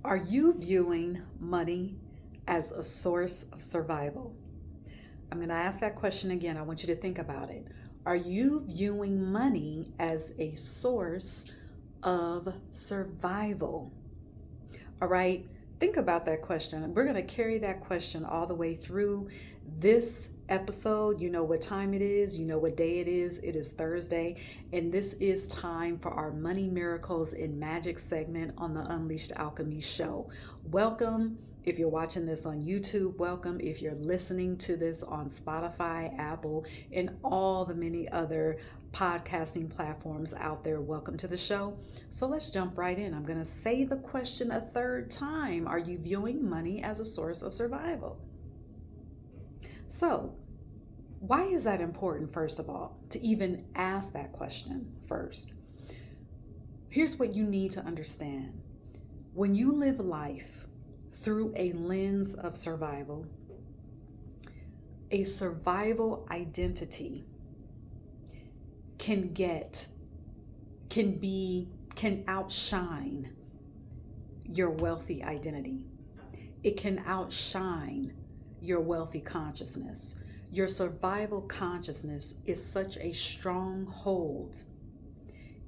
Are you viewing money as a source of survival? I'm going to ask that question again. I want you to think about it. Are you viewing money as a source of survival? All right. Think about that question. We're going to carry that question all the way through this episode. You know what time it is, you know what day it is. It is Thursday, and this is time for our Money Miracles in Magic segment on the Unleashed Alchemy show. Welcome. If you're watching this on YouTube, welcome. If you're listening to this on Spotify, Apple, and all the many other podcasting platforms out there, welcome to the show. So let's jump right in. I'm going to say the question a third time. Are you viewing money as a source of survival? So, why is that important, first of all, to even ask that question first? Here's what you need to understand. When you live life through a lens of survival, a survival identity can outshine your wealthy identity. It can outshine your wealthy consciousness. Your survival consciousness is such a stronghold.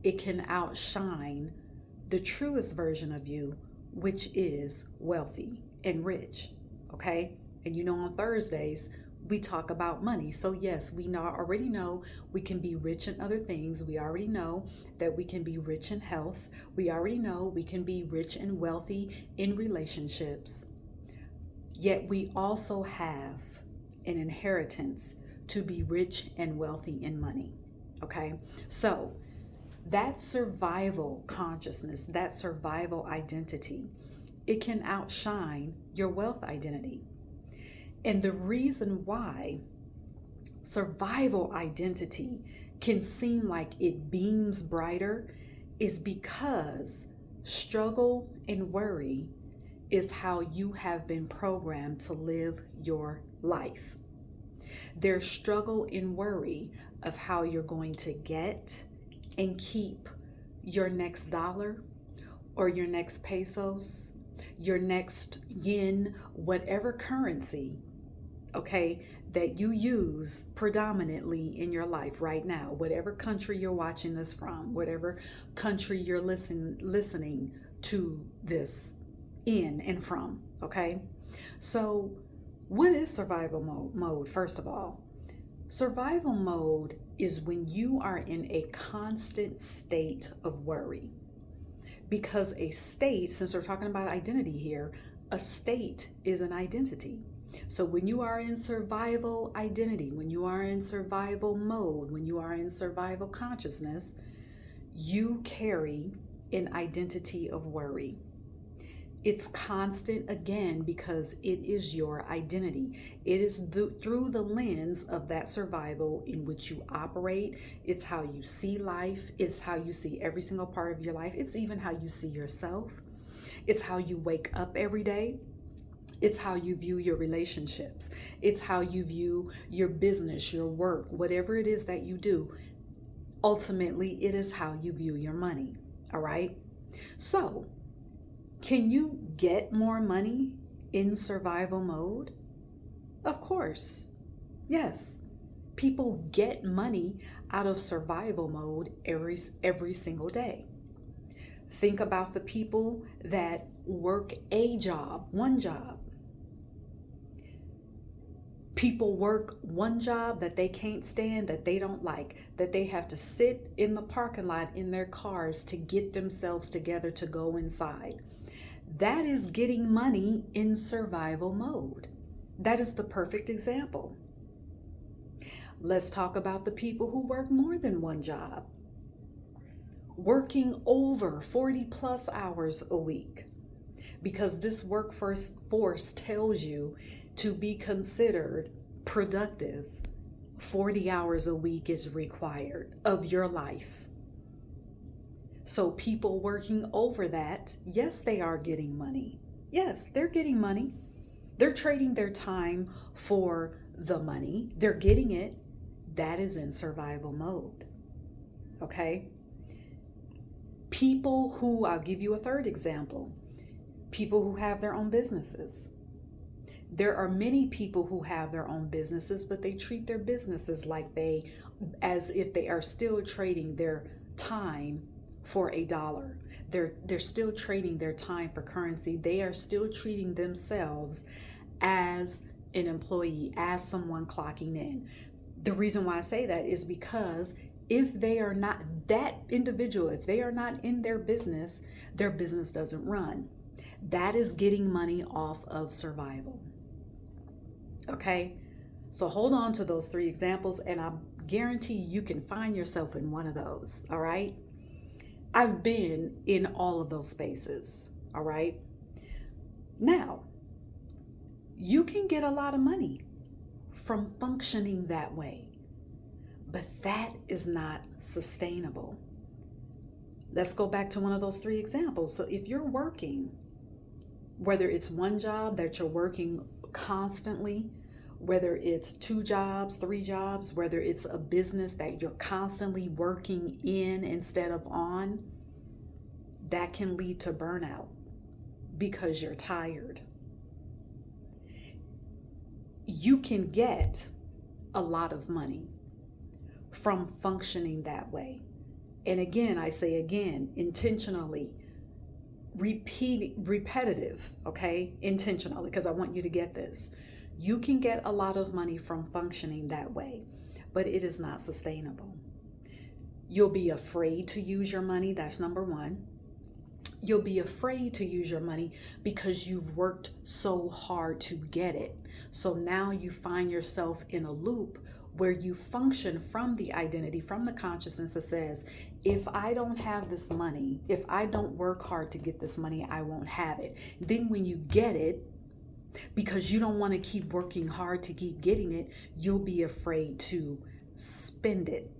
It can outshine the truest version of you, which is wealthy and rich. Okay? And you know, on Thursdays, we talk about money. So yes, we already know we can be rich in other things. We already know that we can be rich in health. We already know we can be rich and wealthy in relationships. Yet we also have an inheritance to be rich and wealthy in money. Okay? So that survival consciousness, that survival identity, it can outshine your wealth identity. And the reason why survival identity can seem like it beams brighter is because struggle and worry is how you have been programmed to live your life. There's struggle and worry of how you're going to get and keep your next dollar or your next pesos, your next yen, whatever currency, okay, that you use predominantly in your life right now, whatever country you're watching this from, whatever country you're listening to this in and from, okay? So what is survival mode? First of all, survival mode is when you are in a constant state of worry. Because a state, since we're talking about identity here, a state is an identity. So when you are in survival identity, when you are in survival mode, when you are in survival consciousness, you carry an identity of worry. It's constant again because it is your identity. It is through the lens of that survival in which you operate. It's how you see life. It's how you see every single part of your life. It's even how you see yourself. It's how you wake up every day. It's how you view your relationships. It's how you view your business, your work, whatever it is that you do. Ultimately, it is how you view your money. All right? So, can you get more money in survival mode? Of course. Yes. People get money out of survival mode every single day. Think about the people that work a job, one job. People work one job that they can't stand, that they don't like, that they have to sit in the parking lot in their cars to get themselves together to go inside. That is getting money in survival mode. That is the perfect example. Let's talk about the people who work more than one job, working over 40 plus hours a week, because this workforce tells you to be considered productive. 40 hours a week is required of your life. So people working over that, yes, they are getting money. Yes, they're getting money. They're trading their time for the money. They're getting it. That is in survival mode. Okay? People who, I'll give you a third example. people who have their own businesses. There are many people who have their own businesses, but they treat their businesses as if they are still trading their time for a dollar. They're still trading their time for currency. They are still treating themselves as an employee, as someone clocking in. The reason why I say that is because if they are not that individual, if they are not in their business doesn't run. That is getting money off of survival. Okay? So hold on to those 3 examples, and I guarantee you can find yourself in one of those. All right? I've been in all of those spaces. All right? Now, you can get a lot of money from functioning that way, but that is not sustainable. Let's go back to one of those 3 examples. So if you're working, whether it's one job that you're working constantly, whether it's 2 jobs, 3 jobs, whether it's a business that you're constantly working in instead of on, that can lead to burnout because you're tired. You can get a lot of money from functioning that way. And again, I say again, intentionally, repetitive, okay? Intentionally, because I want you to get this. You can get a lot of money from functioning that way, but it is not sustainable. You'll be afraid to use your money. That's number 1. You'll be afraid to use your money because you've worked so hard to get it. So now you find yourself in a loop where you function from the identity, from the consciousness that says, if I don't have this money, if I don't work hard to get this money, I won't have it. Then when you get it, because you don't want to keep working hard to keep getting it, you'll be afraid to spend it.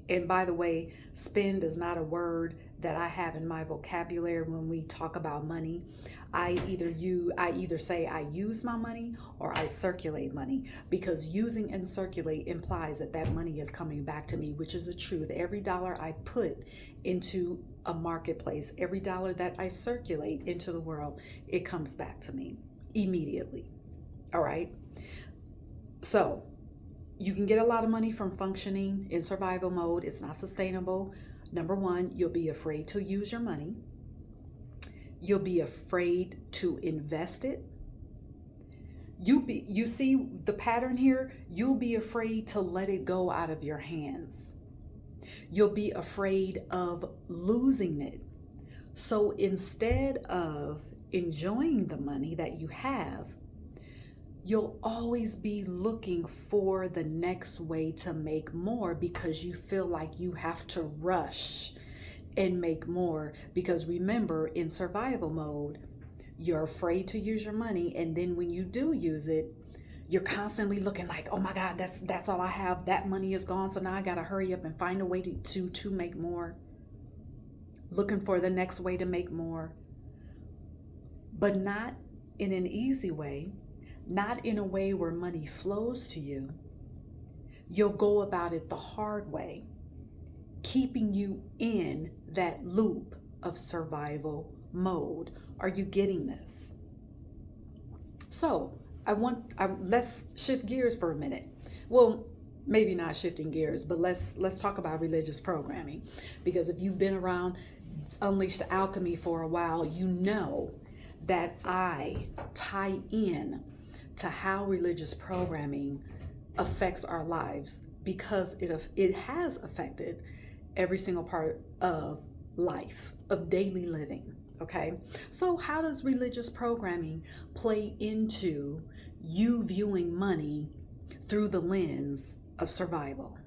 And by the way, spend is not a word that I have in my vocabulary when we talk about money. I either say I use my money or I circulate money, because using and circulate implies that money is coming back to me, which is the truth. Every dollar I put into a marketplace, every dollar that I circulate into the world, it comes back to me immediately. All right. So you can get a lot of money from functioning in survival mode. It's not sustainable. Number 1, you'll be afraid to use your money. You'll be afraid to invest it. You see the pattern here? You'll be afraid to let it go out of your hands. You'll be afraid of losing it. So instead of enjoying the money that you have, you'll always be looking for the next way to make more, because you feel like you have to rush and make more. Because remember, in survival mode, you're afraid to use your money, and then when you do use it, you're constantly looking like, oh my God, that's all I have. That money is gone, so now I gotta hurry up and find a way to make more. Looking for the next way to make more, but not in an easy way. Not in a way where money flows to you. You'll go about it the hard way, keeping you in that loop of survival mode. Are you getting this? So let's shift gears for a minute. Well, maybe not shifting gears, but let's talk about religious programming. Because if you've been around Unleashed Alchemy for a while, you know that I tie in to how religious programming affects our lives, because it has affected every single part of life, of daily living. Okay, so how does religious programming play into you viewing money through the lens of survival?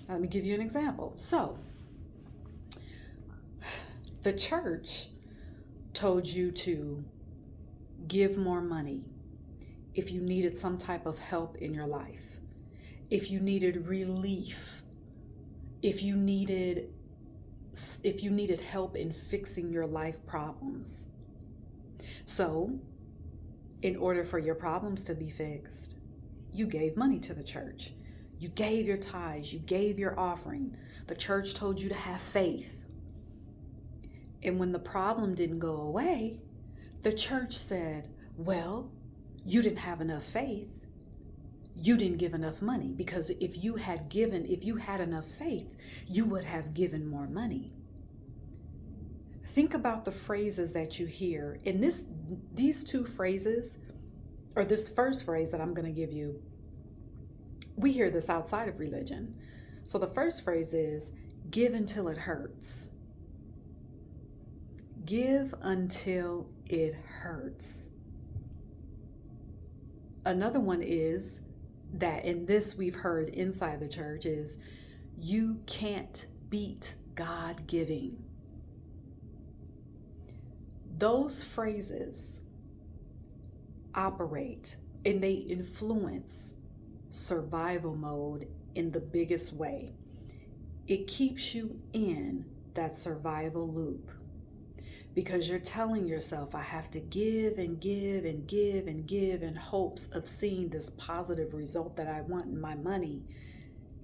Let me give you an example. So the church told you to give more money if you needed some type of help in your life, if you needed relief, if you needed help in fixing your life problems. So, in order for your problems to be fixed, you gave money to the church. You gave your tithes, you gave your offering. The church told you to have faith. And when the problem didn't go away, the church said, well, you didn't have enough faith. You didn't give enough money, because if you had enough faith, you would have given more money. Think about the phrases that you hear. And these two phrases, or this first phrase that I'm going to give you, we hear this outside of religion. So the first phrase is, give until it hurts. Give until it hurts. Another one is that, and this we've heard inside the church, is you can't beat God giving. Those phrases operate and they influence survival mode in the biggest way. It keeps you in that survival loop because you're telling yourself, I have to give and give and give and give in hopes of seeing this positive result that I want in my money.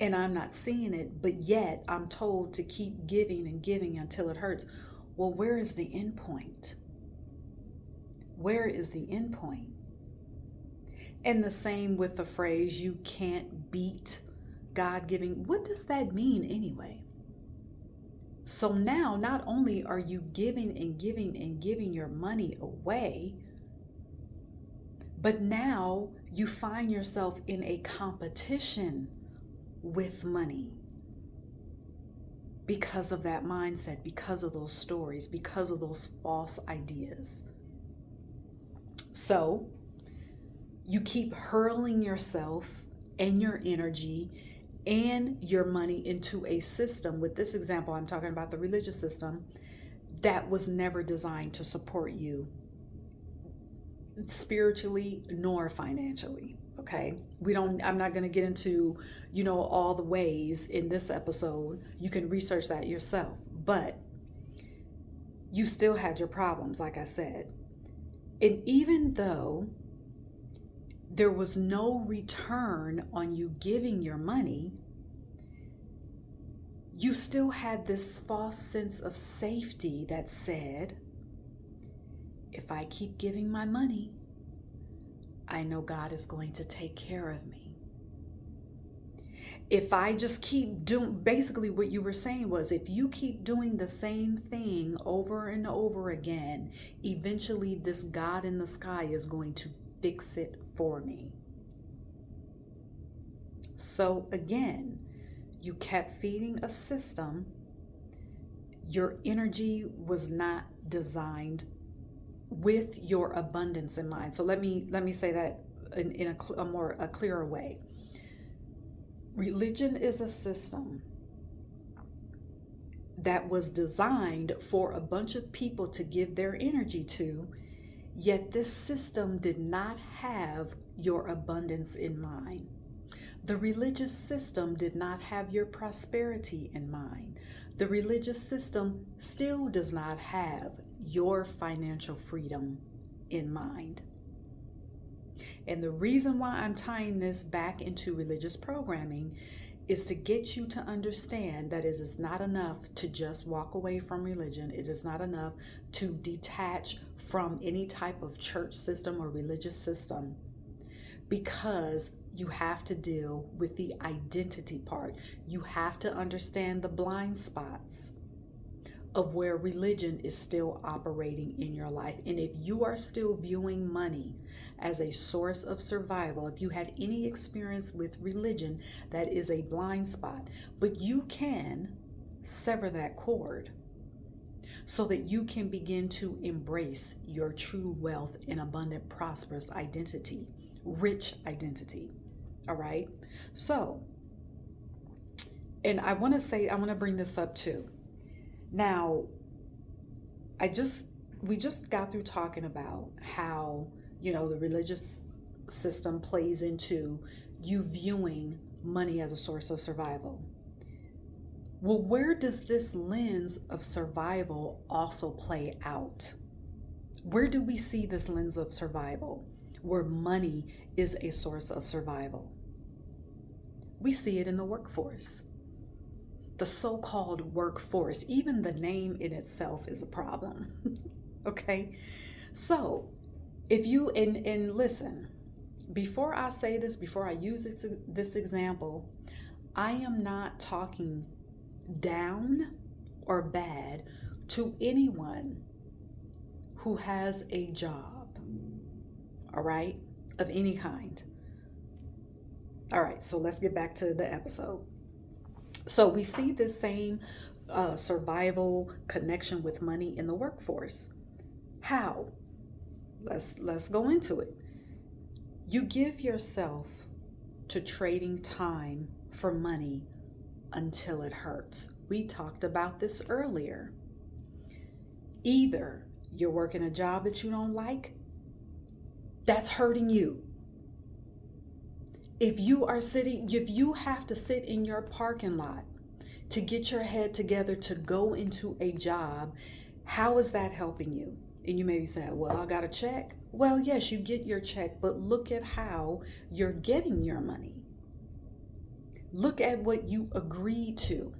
And I'm not seeing it, but yet I'm told to keep giving and giving until it hurts. Well, where is the end point? Where is the end point? And the same with the phrase, you can't beat God giving. What does that mean anyway? So now not only are you giving and giving and giving your money away, but now you find yourself in a competition with money because of that mindset, because of those stories, because of those false ideas. So you keep hurling yourself and your energy and your money into a system. With this example, I'm talking about the religious system that was never designed to support you spiritually nor financially. Okay. I'm not going to get into, all the ways in this episode. You can research that yourself, but you still had your problems, like I said. And even though there was no return on you giving your money, you still had this false sense of safety that said, if I keep giving my money, I know God is going to take care of me. If I just keep doing, basically what you were saying was, if you keep doing the same thing over and over again, eventually this God in the sky is going to fix it for me. So again, you kept feeding a system. Your energy was not designed with your abundance in mind. So let me say that in a clearer way. Religion is a system that was designed for a bunch of people to give their energy to, yet this system did not have your abundance in mind. The religious system did not have your prosperity in mind. The religious system still does not have your financial freedom in mind. And the reason why I'm tying this back into religious programming is to get you to understand that it is not enough to just walk away from religion. It is not enough to detach from any type of church system or religious system, because you have to deal with the identity part. You have to understand the blind spots of where religion is still operating in your life. And if you are still viewing money as a source of survival, if you had any experience with religion, that is a blind spot. But you can sever that cord so that you can begin to embrace your true wealth and abundant, prosperous identity, rich identity. All right. So, and I want to bring this up too. Now, we just got through talking about how, the religious system plays into you viewing money as a source of survival. Well, where does this lens of survival also play out? Where do we see this lens of survival where money is a source of survival? We see it in the workforce. the so-called workforce. Even the name in itself is a problem. Okay? So, if you, and listen, before I say this, before I use this example, I am not talking down or bad to anyone who has a job, all right, of any kind. All right, so let's get back to the episode. So we see this same survival connection with money in the workforce. How? Let's go into it. You give yourself to trading time for money until it hurts. We talked about this earlier. Either you're working a job that you don't like, that's hurting you. If you have to sit in your parking lot to get your head together to go into a job, how is that helping you? And you may be saying, well, I got a check. Well, yes, you get your check, but look at how you're getting your money. Look at what you agreed to.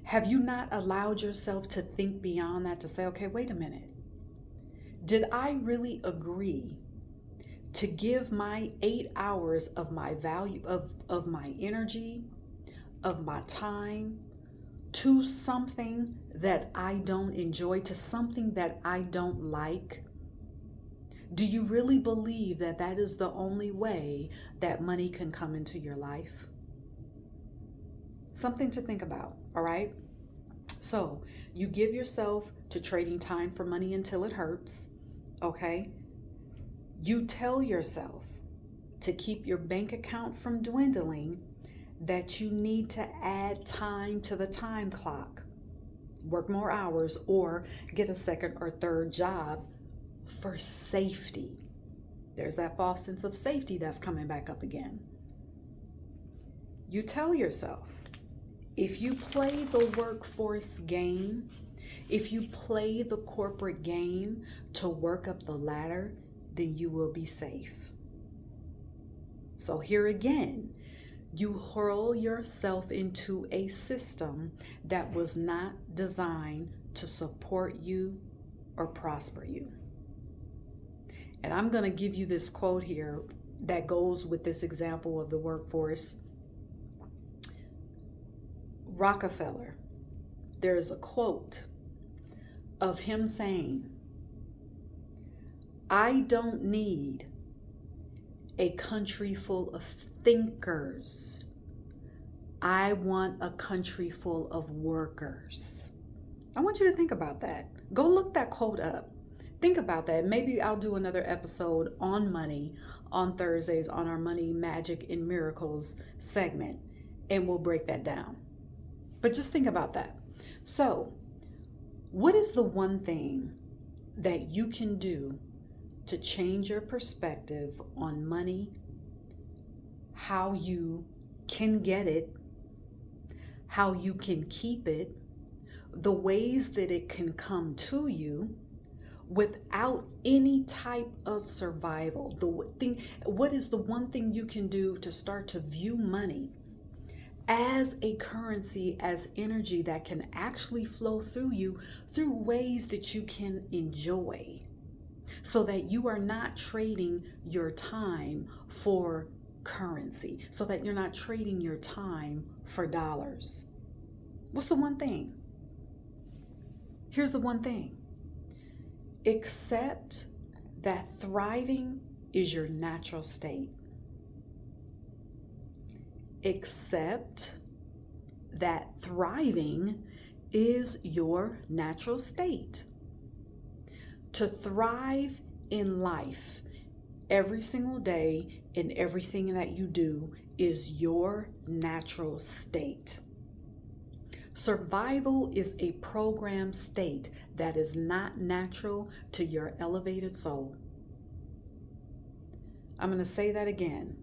Have you not allowed yourself to think beyond that, to say, okay, wait a minute. Did I really agree to give my 8 hours of my value, of my energy, of my time, to something that I don't enjoy, to something that I don't like? Do you really believe that that is the only way that money can come into your life? Something to think about, all right? So you give yourself to trading time for money until it hurts, okay? You tell yourself to keep your bank account from dwindling that you need to add time to the time clock, work more hours, or get a second or third job for safety. There's that false sense of safety that's coming back up again. You tell yourself, if you play the workforce game, if you play the corporate game to work up the ladder, then you will be safe. So here again, you hurl yourself into a system that was not designed to support you or prosper you. And I'm going to give you this quote here that goes with this example of the workforce. Rockefeller, there's a quote of him saying, I don't need a country full of thinkers. I want a country full of workers. I want you to think about that. Go look that quote up. Think about that. Maybe I'll do another episode on money on Thursdays on our Money, Magic, and Miracles segment, and we'll break that down. But just think about that. So, what is the one thing that you can do to change your perspective on money, how you can get it, how you can keep it, the ways that it can come to you without any type of survival? What is the one thing you can do to start to view money as a currency, as energy that can actually flow through you through ways that you can enjoy, so that you are not trading your time for currency, so that you're not trading your time for dollars? What's the one thing? Here's the one thing. Accept that thriving is your natural state. Accept that thriving is your natural state. To thrive in life every single day in everything that you do is your natural state. Survival is a programmed state that is not natural to your elevated soul. I'm going to say that again.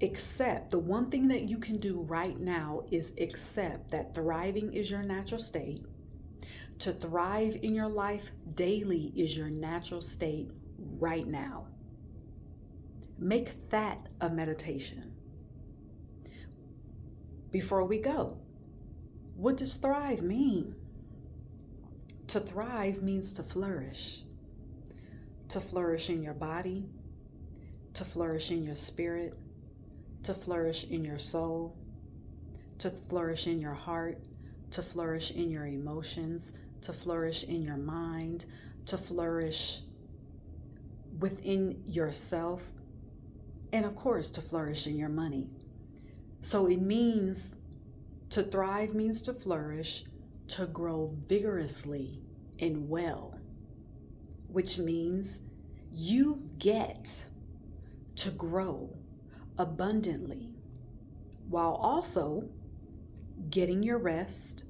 Accept, the one thing that you can do right now is accept that thriving is your natural state. To thrive in your life daily is your natural state right now. Make that a meditation. Before we go, What does thrive mean? To thrive means to flourish. To flourish in your body, to flourish in your spirit, to flourish in your soul, to flourish in your heart, to flourish in your emotions, to flourish in your mind, to flourish within yourself, and of course, to flourish in your money. So it means to thrive means to flourish, to grow vigorously and well, which means you get to grow abundantly while also getting your rest,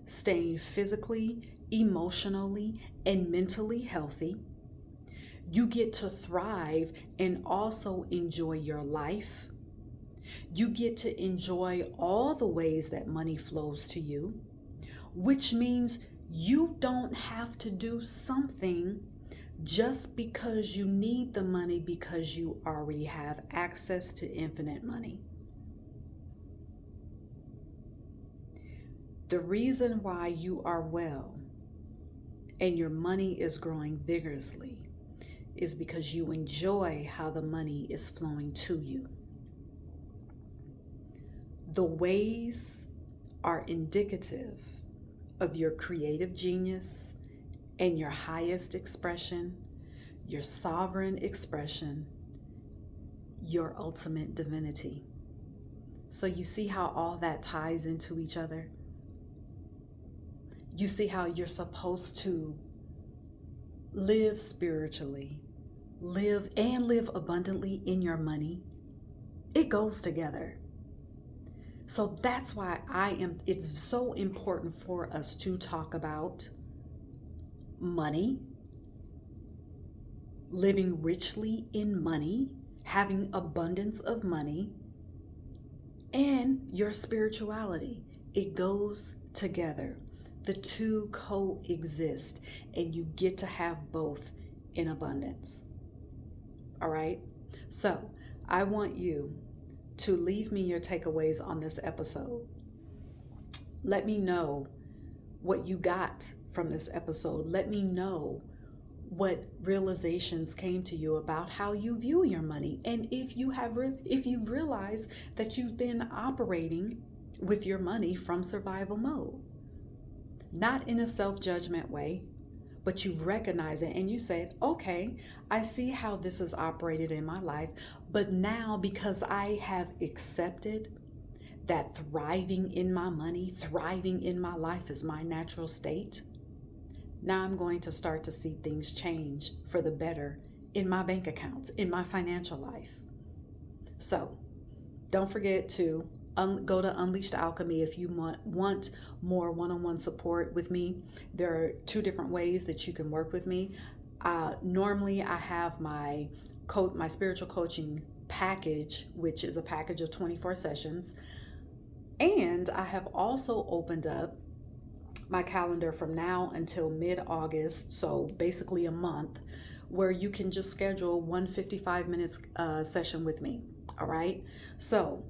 staying physically, emotionally, and mentally healthy. You get to thrive and also enjoy your life. You get to enjoy all the ways that money flows to you, which means you don't have to do something just because you need the money because you already have access to infinite money. The reason why you are well and your money is growing vigorously is because you enjoy how the money is flowing to you. The ways are indicative of your creative genius and your highest expression, your sovereign expression, your ultimate divinity. So you see how all that ties into each other? You see how you're supposed to live spiritually, live abundantly in your money. It goes together. So that's why it's so important for us to talk about money, living richly in money, having abundance of money, and your spirituality. It goes together. The two coexist, and you get to have both in abundance. All right? So I want you to leave me your takeaways on this episode. Let me know what you got from this episode. Let me know what realizations came to you about how you view your money, and if you've realized that you've been operating with your money from survival mode, not in a self-judgment way, but you recognize it and you said, okay, I see how this is operated in my life, but now because I have accepted that thriving in my money, thriving in my life is my natural state, now I'm going to start to see things change for the better in my bank accounts, in my financial life. So don't forget to go to Unleashed Alchemy if you want more one-on-one support with me. There are 2 different ways that you can work with me. Normally, I have my spiritual coaching package, which is a package of 24 sessions. And I have also opened up my calendar from now until mid-August, so basically a month, where you can just schedule one 55-minute session with me. All right? So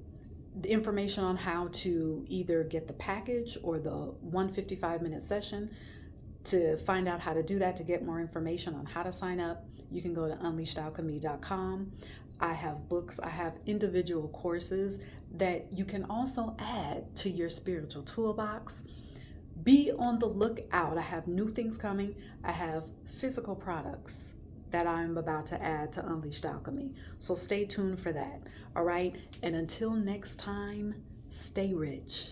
the information on how to either get the package or the 155-minute session, to find out how to do that, to get more information on how to sign up, you can go to unleashedalchemy.com. I have books, I have individual courses that you can also add to your spiritual toolbox. Be on the lookout. I have new things coming. I have physical products that I'm about to add to Unleashed Alchemy. So stay tuned for that. All right. And until next time, stay rich.